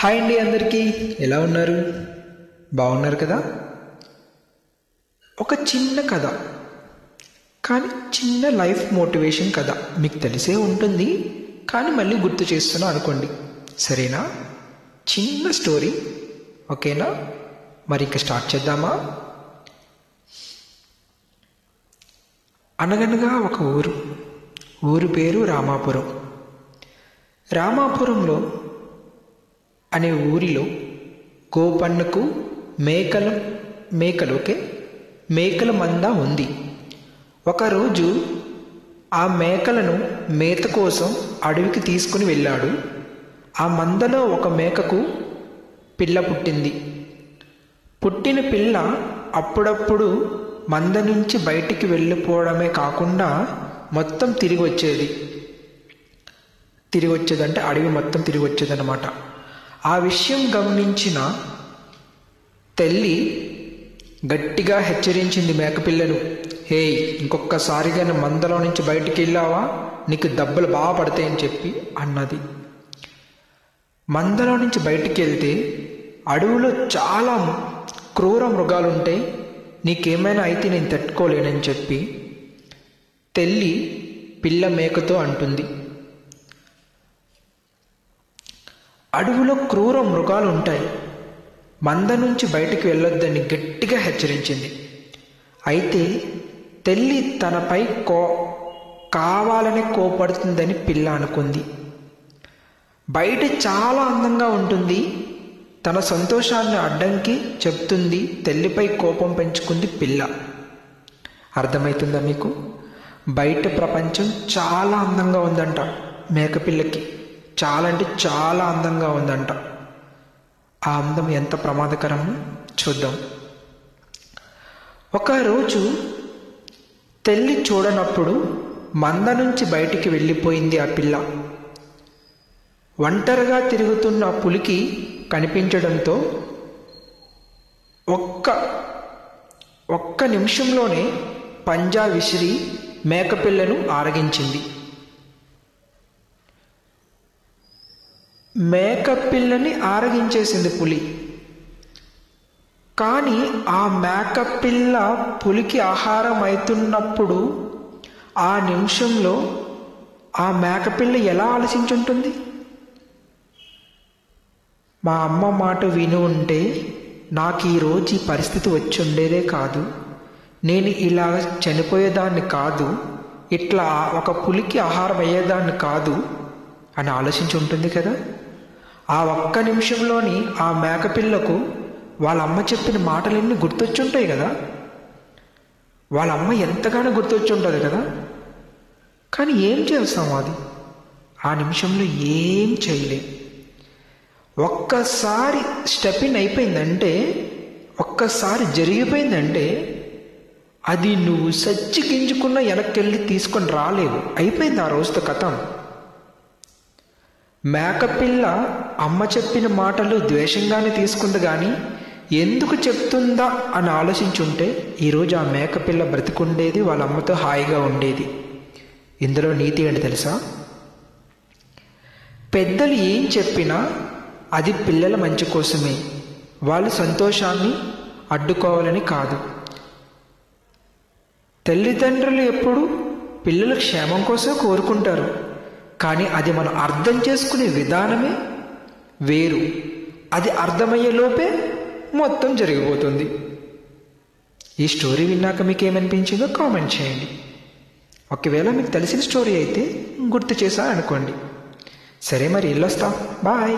Hi అండి, అందరికీ ఎలా ఉన్నారు? బాగున్నారు కదా? ఒక చిన్న కథ, కానీ చిన్న లైఫ్ మోటివేషన్ కథ. మీకు తెలిసే ఉంటుంది, కానీ మళ్ళీ గుర్తు చేస్తున్నా అనుకోండి, సరేనా? చిన్న స్టోరీ, ఓకేనా? మరి ఇంకా స్టార్ట్ చేద్దామా? అనగనగా ఒక ఊరు పేరు రామాపురం. రామాపురంలో అనే ఊరిలో గోపన్నకు మేకల మంద ఉంది. ఒకరోజు ఆ మేకలను మేత కోసం అడవికి తీసుకుని వెళ్ళాడు. ఆ మందలో ఒక మేకకు పిల్ల పుట్టింది. పుట్టిన పిల్ల అప్పుడప్పుడు మంద నుంచి బయటికి వెళ్ళిపోవడమే కాకుండా మొత్తం తిరిగి వచ్చేదంటే అడవి మొత్తం తిరిగి వచ్చేదన్నమాట. ఆ విషయం గమనించిన తల్లి గట్టిగా హెచ్చరించింది మేకపిల్లను. హే, ఇంకొకసారిగా మందలో నుంచి బయటికి వెళ్ళావా, నీకు దెబ్బలు బాగా పడతాయని చెప్పి అన్నది. మందలో నుంచి బయటికి వెళ్తే అడవిలో చాలా క్రూర మృగాలుంటాయి, నీకేమైనా అయితే నేను తట్టుకోలేనని చెప్పి తల్లి పిల్ల మేకతో అంటుంది. అడవిలో క్రూర మృగాలు ఉంటాయి, మంద నుంచి బయటికి వెళ్ళొద్దని గట్టిగా హెచ్చరించింది. అయితే తల్లి తనపై కావాలనే కోపడుతుందని పిల్ల అనుకుంది. బయట చాలా అందంగా ఉంటుంది, తన సంతోషాన్ని అడ్డంకి చెప్తుంది. తల్లిపై కోపం పెంచుకుంది పిల్ల. అర్థమవుతుందా మీకు? బయట ప్రపంచం చాలా అందంగా ఉందంట మేకపిల్లకి, చాలా అంటే చాలా అందంగా ఉందంట. ఆ అందం ఎంత ప్రమాదకరం చూద్దాం. ఒకరోజు తల్లి చూడనప్పుడు మంద నుంచి బయటికి వెళ్ళిపోయింది ఆ పిల్ల. ఒంటరిగా తిరుగుతున్న పులికి కనిపించడంతో ఒక్క నిమిషంలోనే పంజా విసిరి మేకపిల్లను ఆరగించింది. మేకపిల్లని ఆరగించేసింది పులి. కానీ ఆ మేకపిల్ల పులికి ఆహారం అవుతున్నప్పుడు ఆ నిమిషంలో ఆ మేకపిల్ల ఎలా ఆలోచించుంటుంది? మా అమ్మ మాట విని ఉంటే నాకు ఈరోజు ఈ పరిస్థితి వచ్చి ఉండేదే కాదు, నేను ఇలా చనిపోయేదాన్ని కాదు, ఇట్లా ఒక పులికి ఆహారం అయ్యేదాన్ని కాదు అని ఆలోచించి ఉంటుంది కదా. ఆ ఒక్క నిమిషంలోని ఆ మేకపిల్లకు వాళ్ళ అమ్మ చెప్పిన మాటలన్నీ గుర్తొచ్చుంటాయి కదా. వాళ్ళ అమ్మ ఎంతగానో గుర్తొచ్చి ఉంటుంది కదా. కానీ ఏం చేస్తాం? అది ఆ నిమిషంలో ఏం చేయలేం. ఒక్కసారి స్టెప్ ఇన్ అయిపోయిందంటే, ఒక్కసారి జరిగిపోయిందంటే అది నువ్వు సచ్చి గింజుకున్న వెనక్కి తీసుకొని రాలేవు. అయిపోయింది ఆ రోజుతో కథం. మేకపిల్ల అమ్మ చెప్పిన మాటలు ద్వేషంగానే తీసుకుంది, కానీ ఎందుకు చెప్తుందా అని ఆలోచించుంటే ఈరోజు ఆ మేకపిల్ల బ్రతికుండేది, వాళ్ళ అమ్మతో హాయిగా ఉండేది. ఇందులో నీతి ఏంటి తెలుసా? పెద్దలు ఏం చెప్పినా అది పిల్లల మంచి కోసమే, వాళ్ళ సంతోషాన్ని అడ్డుకోవాలని కాదు. తల్లిదండ్రులు ఎప్పుడు పిల్లల క్షేమం కోసం కోరుకుంటారు, కానీ అది మనం అర్థం చేసుకునే విధానమే వేరు. అది అర్థమయ్యే లోపే మొత్తం జరిగిపోతుంది. ఈ స్టోరీ విన్నాక మీకు ఏమనిపించిందో కామెంట్ చేయండి. ఒకవేళ మీకు తెలిసిన స్టోరీ అయితే గుర్తు చేశా అనుకోండి. సరే, మరి వెళ్ళొస్తాం. బాయ్.